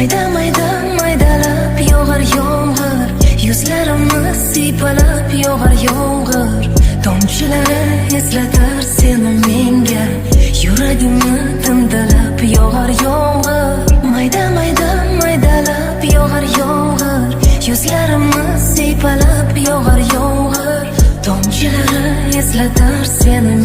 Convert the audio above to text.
Mayda mayda maydalab yog'ar yomg'ir, yuzlarimni siypalab yog'ar yomg'ir. Tomchilari eslatar seni menga, yuragimni timdalab yog'ar yomg'ir. Mayda mayda maydalab yog'ar yomg'ir, yuzlarimni siypalab yog'ar yomg'ir. Tomchilari eslatar seni